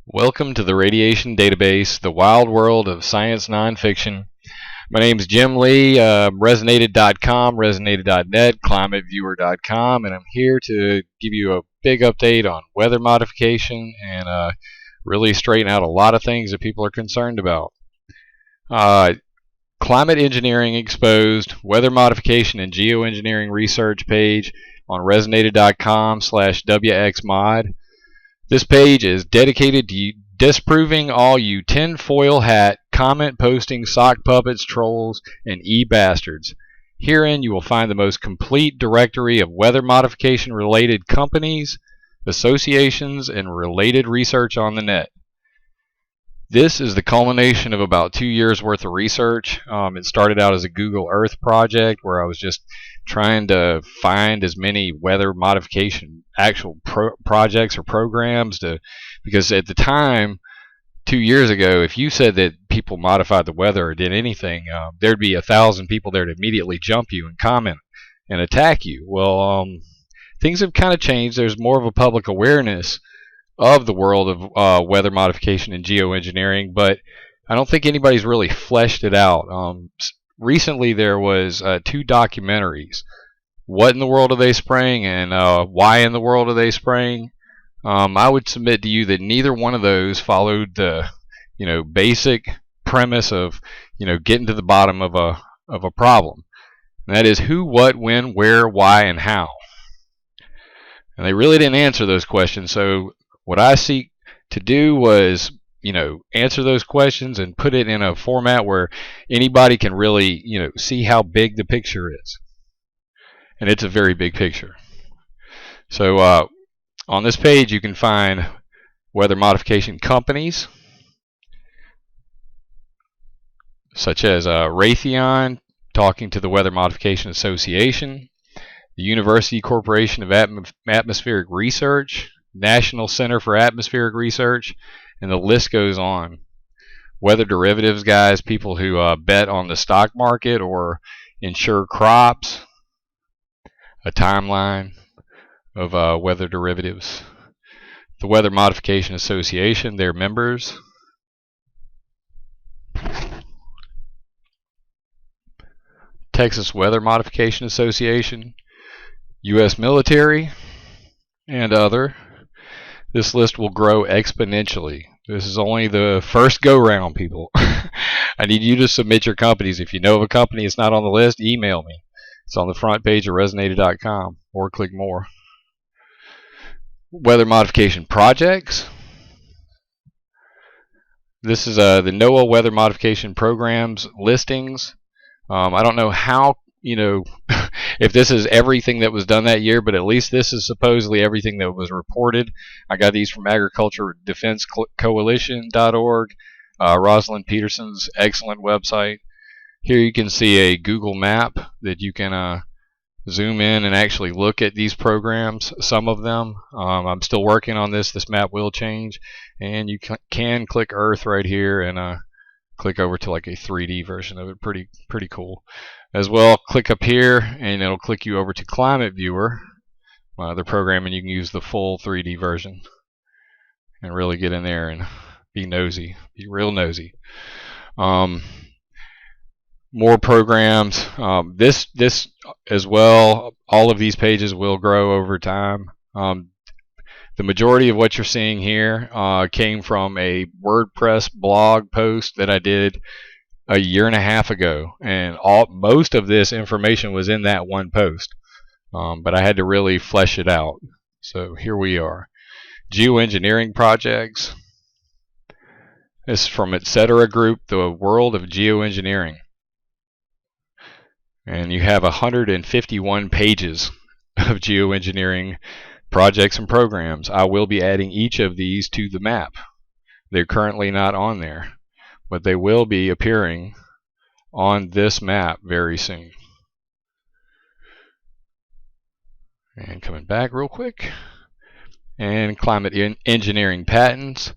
Welcome to the Radiation Database, the wild world of science nonfiction. My name is Jim Lee, resonated.com, resonated.net, climateviewer.com, and I'm here to give you a big update on weather modification and really straighten out a lot of things that people are concerned about. Climate Engineering Exposed, Weather Modification and Geoengineering Research page on resonated.com/WXMod. This page is dedicated to disproving all you tinfoil hat, comment posting, sock puppets, trolls, and e-bastards. Herein you will find the most complete directory of weather modification related companies, associations, and related research on the net. This is the culmination of about 2 years worth of research. It started out as a Google Earth project where I was just trying to find as many weather modification actual projects or programs because at the time 2 years ago, if you said that people modified the weather or did anything, there'd be 1,000 people there to immediately jump you and comment and attack you. Well, things have kind of changed. There's more of a public awareness of the world of weather modification and geoengineering, but I don't think anybody's really fleshed it out. Recently there was 2 documentaries. What in the world are they spraying, and why in the world are they spraying? I would submit to you that neither one of those followed the basic premise of getting to the bottom of a problem. And that is who, what, when, where, why, and how. And they really didn't answer those questions. So what I seek to do was answer those questions and put it in a format where anybody can really see how big the picture is. And it's a very big picture. So on this page you can find weather modification companies such as Raytheon, talking to the Weather Modification Association, the University Corporation of Atmospheric Research, National Center for Atmospheric Research, and the list goes on. Weather derivatives guys, people who bet on the stock market or insure crops. A timeline of weather derivatives. The Weather Modification Association, their members. Texas Weather Modification Association, U.S. military, and other. This list will grow exponentially. This is only the first go-round, people. I need you to submit your companies. If you know of a company that's not on the list, email me. It's on the front page of resonated.com or click more. Weather modification projects. This is the NOAA weather modification programs listings. I don't know how, if this is everything that was done that year, but at least this is supposedly everything that was reported. I got these from Agriculture Defense Coalition.org, Rosalind Peterson's excellent website. Here you can see a Google map that you can zoom in and actually look at these programs, some of them. I'm still working on this. This map will change, and you can click Earth right here and click over to like a 3D version of it. Pretty cool. As well, click up here and it'll click you over to ClimateViewer, my other program, and you can use the full 3D version and really get in there and be nosy, be real nosy. More programs. This as well, all of these pages will grow over time. The majority of what you're seeing here came from a WordPress blog post that I did a year and a half ago, and most of this information was in that one post, but I had to really flesh it out. So here we are. Geoengineering projects. This is from Etc. Group, the world of geoengineering. And you have 151 pages of geoengineering projects and programs. I will be adding each of these to the map. They're currently not on there, but they will be appearing on this map very soon. And coming back real quick. And climate engineering patents.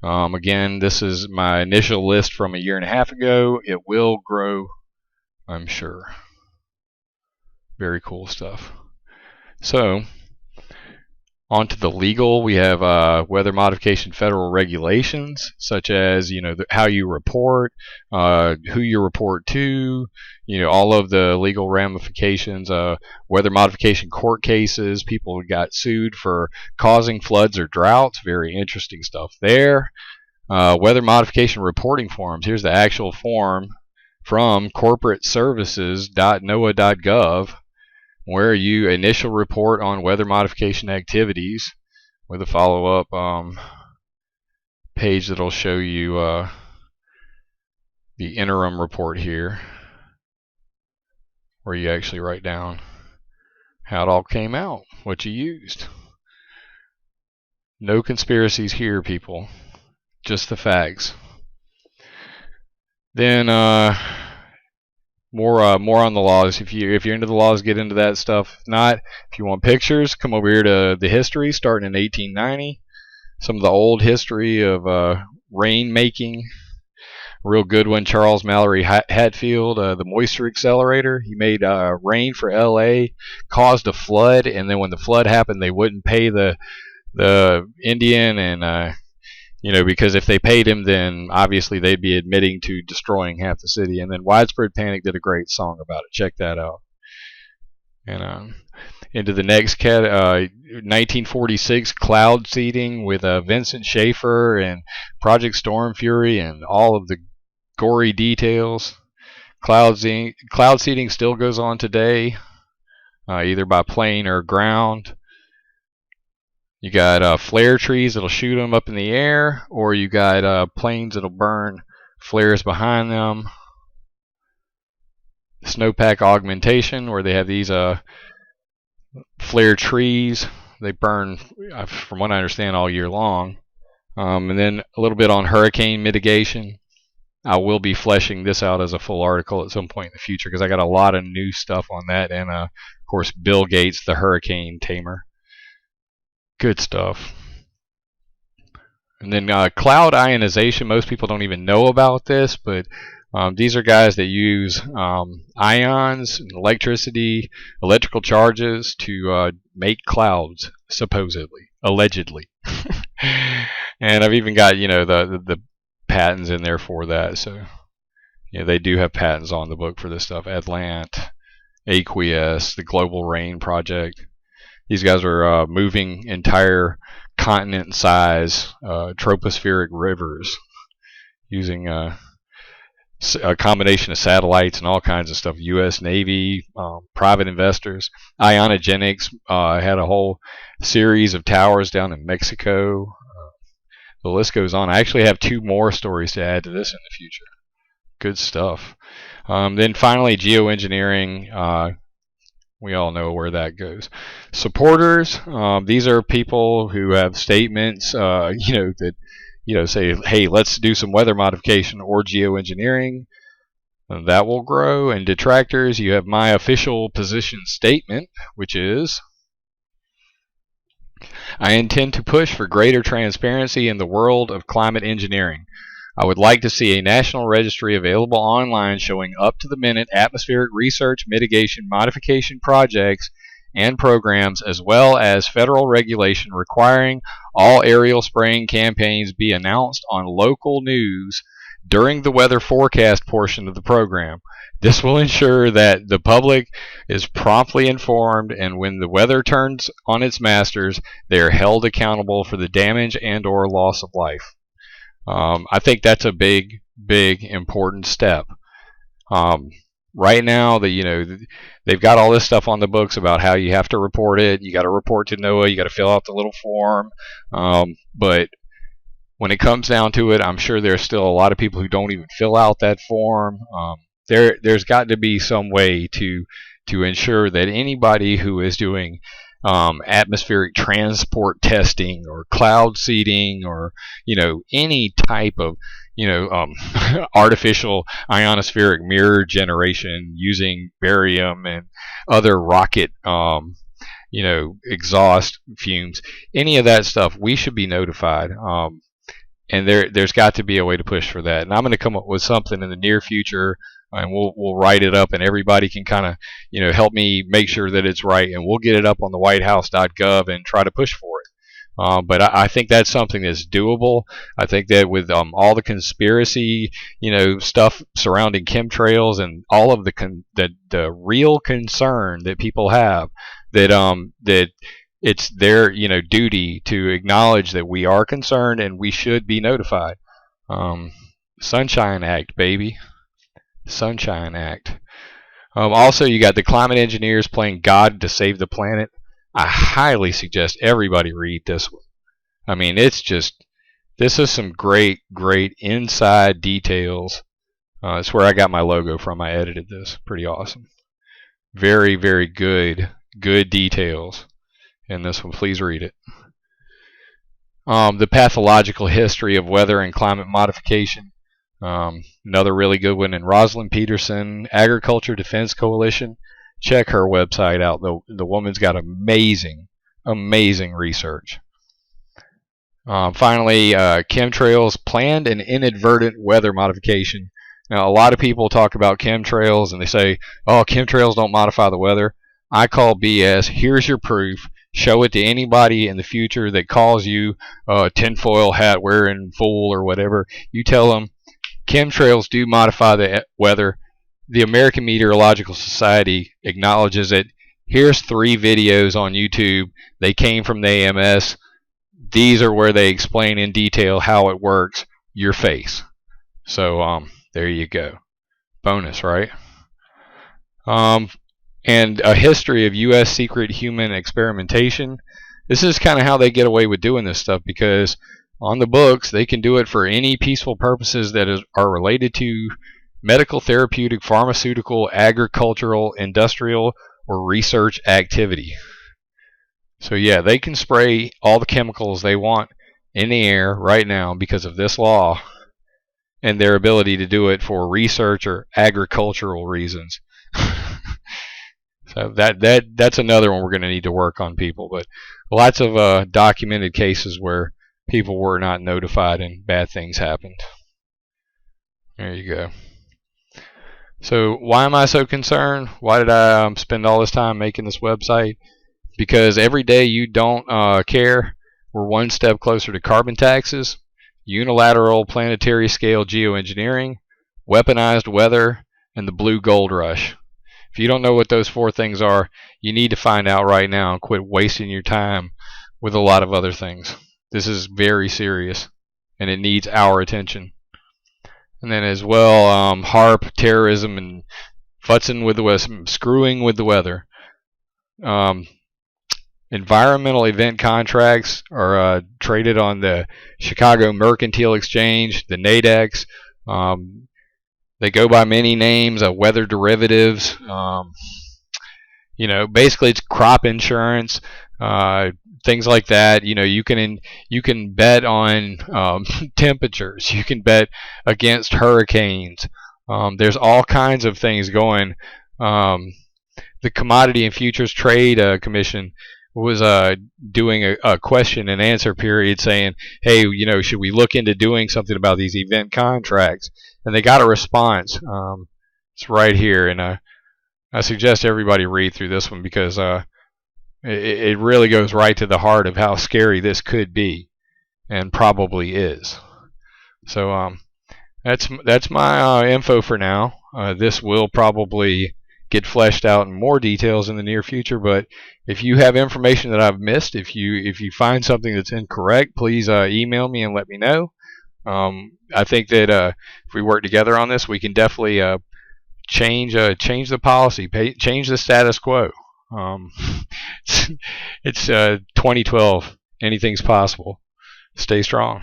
Again, this is my initial list from a year and a half ago. It will grow, I'm sure. Very cool stuff. So Onto the legal, we have weather modification federal regulations, such as how you report, who you report to, all of the legal ramifications. Weather modification court cases, people who got sued for causing floods or droughts. Very interesting stuff there. Weather modification reporting forms. Here's the actual form from corporateservices.noaa.gov, where you initial report on weather modification activities with a follow-up page that'll show you the interim report here, where you actually write down how it all came out, what you used. No conspiracies here, people. Just the facts. Then more on the laws. If you're into the laws, get into that stuff. If not, if you want pictures, come over here to the history starting in 1890. Some of the old history of rain making. Real good one, Charles Mallory Hatfield, the moisture accelerator. He made rain for LA, caused a flood, and then when the flood happened, they wouldn't pay the Indian, and because if they paid him, then obviously they'd be admitting to destroying half the city. And then Widespread Panic did a great song about it. Check that out. And into the next 1946 cloud seeding with Vincent Schaefer and Project Storm Fury and all of the gory details. Cloud seeding still goes on today, either by plane or ground. You got flare trees that'll shoot them up in the air, or you got planes that'll burn flares behind them. Snowpack augmentation, where they have these flare trees. They burn, from what I understand, all year long. And then a little bit on hurricane mitigation. I will be fleshing this out as a full article at some point in the future, because I got a lot of new stuff on that. And, of course, Bill Gates, the hurricane tamer. Good stuff. And then cloud ionization. Most people don't even know about this, but these are guys that use ions, electricity, electrical charges to make clouds, supposedly, allegedly. And I've even got the patents in there for that. So they do have patents on the book for this stuff. Atlant, Aqueous, the Global Rain Project. These guys are moving entire continent-size tropospheric rivers using a combination of satellites and all kinds of stuff. U.S. Navy, private investors. Ionogenics had a whole series of towers down in Mexico. The list goes on. I actually have 2 more stories to add to this in the future. Good stuff. Then finally, geoengineering. We all know where that goes. Supporters, these are people who have statements, that, say, hey, let's do some weather modification or geoengineering. That will grow. And detractors, you have my official position statement, which is, I intend to push for greater transparency in the world of climate engineering. I would like to see a national registry available online showing up-to-the-minute atmospheric research, mitigation, modification projects and programs, as well as federal regulation requiring all aerial spraying campaigns be announced on local news during the weather forecast portion of the program. This will ensure that the public is promptly informed, and when the weather turns on its masters, they are held accountable for the damage and or loss of life. I think that's a big, important step. Right now, they've got all this stuff on the books about how you have to report it. You got to report to NOAA. You got to fill out the little form. But when it comes down to it, I'm sure there's still a lot of people who don't even fill out that form. There's got to be some way to ensure that anybody who is doing atmospheric transport testing or cloud seeding or any type of artificial ionospheric mirror generation using barium and other rocket exhaust fumes, any of that stuff, we should be notified. And there's got to be a way to push for that. And I'm going to come up with something in the near future, and we'll write it up, and everybody can kind of help me make sure that it's right, and we'll get it up on the whitehouse.gov and try to push for But I think that's something that's doable. I think that with all the conspiracy, stuff surrounding chemtrails and all of the real concern that people have, that it's their duty to acknowledge that we are concerned and we should be notified. Sunshine Act, baby. Sunshine Act. Also, you got the climate engineers playing God to save the planet. I highly suggest everybody read this one. I mean, this is some great inside details. It's where I got my logo from. I edited this. Pretty awesome. Very good details in this one. Please read it. The pathological history of weather and climate modification. Another really good one. And Rosalind Peterson, Agriculture Defense Coalition. Check her website out. The woman's got amazing research. Finally, chemtrails, planned and inadvertent weather modification. Now, a lot of people talk about chemtrails and they say, oh, chemtrails don't modify the weather. I call BS. Here's your proof. Show it to anybody in the future that calls you a tinfoil hat wearing fool or whatever. You tell them chemtrails do modify the weather. The American Meteorological Society acknowledges it. Here's 3 videos on YouTube. They came from the AMS. These are where they explain in detail how it works. Your face. So there you go. Bonus, right? And a history of U.S. secret human experimentation. This is kind of how they get away with doing this stuff, because on the books they can do it for any peaceful purposes that are related to medical, therapeutic, pharmaceutical, agricultural, industrial, or research activity. So yeah, they can spray all the chemicals they want in the air right now because of this law and their ability to do it for research or agricultural reasons. So that's another one we're going to need to work on, people. But lots of documented cases where people were not notified and bad things happened. There you go. So why am I so concerned? Why did I spend all this time making this website? Because every day you don't care, we're one step closer to carbon taxes, unilateral planetary scale geoengineering, weaponized weather, and the blue gold rush. If you don't know what those 4 things are, you need to find out right now and quit wasting your time with a lot of other things. This is very serious, and it needs our attention. And then as well, HAARP, terrorism, and futzing with the weather, screwing with the weather. Environmental event contracts are traded on the Chicago Mercantile Exchange, the NADEX. They go by many names, weather derivatives. Basically it's crop insurance, things like that. You can bet on temperatures. You can bet against hurricanes. There's all kinds of things going. The Commodity and Futures Trade Commission was doing a question and answer period saying, hey, should we look into doing something about these event contracts? And they got a response. It's right here, and I suggest everybody read through this one because it really goes right to the heart of how scary this could be and probably is. So that's my info for now. This will probably get fleshed out in more details in the near future, but if you have information that I've missed, if you find something that's incorrect, please email me and let me know. I think that if we work together on this, we can definitely change the policy, change the status quo. It's 2012. Anything's possible. Stay strong.